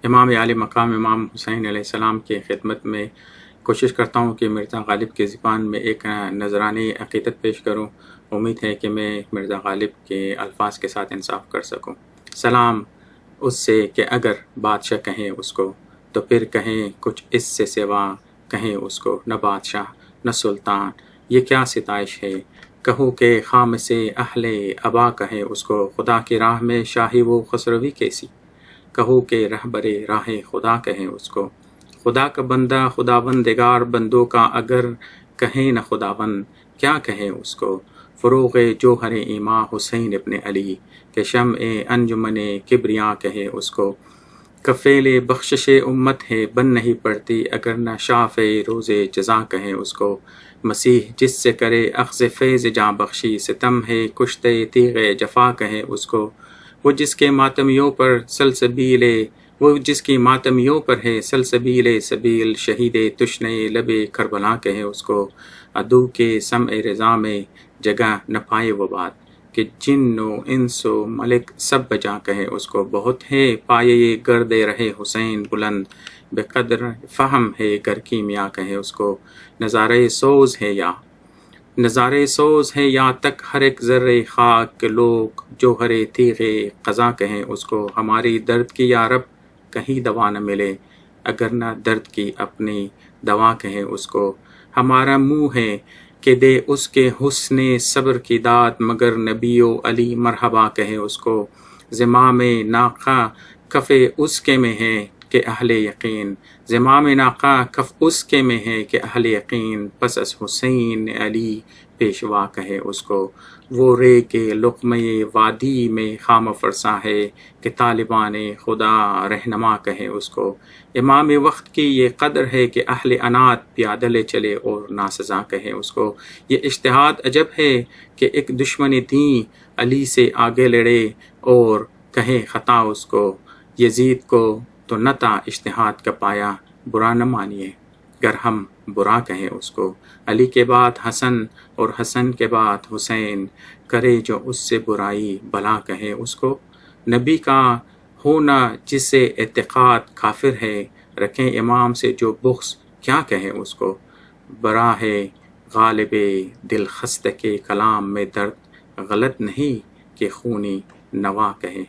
امام عالی مقام امام حسین علیہ السلام کی خدمت میں کوشش کرتا ہوں کہ مرزا غالب کی زبان میں ایک نذرانی عقیدت پیش کروں. امید ہے کہ میں مرزا غالب کے الفاظ کے ساتھ انصاف کر سکوں. سلام اس سے کہ اگر بادشاہ کہیں اس کو تو پھر کہیں کچھ اس سے سوا کہیں اس کو، نہ بادشاہ نہ سلطان یہ کیا ستائش ہے. کہوں کہ خام سے اہل ابا کہیں اس کو، خدا کی راہ میں شاہی و خسروی کیسی. کہوں کہ رہبر راہ خدا کہیں اس کو، خدا کا بندہ خداوندگار بندوں کا اگر کہیں نہ خداوند کیا کہیں اس کو. فروغ جوہر ایماں حسین ابن علی کہ شمع انجمن کبریاں کہیں اس کو. کفیل بخشش امت ہے بن نہیں پڑتی اگر نہ شاف روز جزا کہیں اس کو. مسیح جس سے کرے اخذ فیض جاں بخشی ستم ہے کشتے تیغ جفا کہیں اس کو. وہ جس کے ماتمیوں پر ہے سلسبیل سبیل شہید تشنے لب کربلا کہیں اس کو. عدو کے سمع رضا میں جگہ نہ پائے وہ بات کہ جن و انس و ملک سب بجا کہیں اس کو. بہت ہے پائے گرد رہے حسین بلند بے قدر فہم ہے گر کیمیا کہیں اس کو. نظارے سوز ہے یا تک ہر ایک ذرے خاک کے لوگ جوہر تیغ قضا کہیں اس کو. ہماری درد کی یا رب کہیں دوا نہ ملے اگر نہ درد کی اپنی دوا کہیں اس کو. ہمارا منہ ہے کہ دے اس کے حسن صبر کی داد مگر نبی و علی مرحبا کہیں اس کو. زمام ناقہ کف اس کے میں ہے کہ اہل یقین، زمام ناقہ کف اس کے میں ہے کہ اہل یقین. پس از حسین علی پیشوا کہے اس کو. وہ رے کے لقمہ وادی میں خام فرسا ہے کہ طالبان خدا رہنما کہے اس کو. امام وقت کی یہ قدر ہے کہ اہل انات پیادلے چلے اور ناسزا کہے اس کو. یہ اجتہاد عجب ہے کہ ایک دشمن دین علی سے آگے لڑے اور کہے خطا اس کو. یزید کو تو نتا اجتہاد کا پایا برا نہ مانیے گر ہم برا کہیں اس کو. علی کے بعد حسن اور حسن کے بعد حسین کرے جو اس سے برائی بلا کہے اس کو. نبی کا ہونا جس سے اعتقاد کافر ہے رکھیں امام سے جو بغض کیا کہے اس کو. براہ غالب دل خستہ کے کلام میں درد غلط نہیں کہ خونی نوا کہے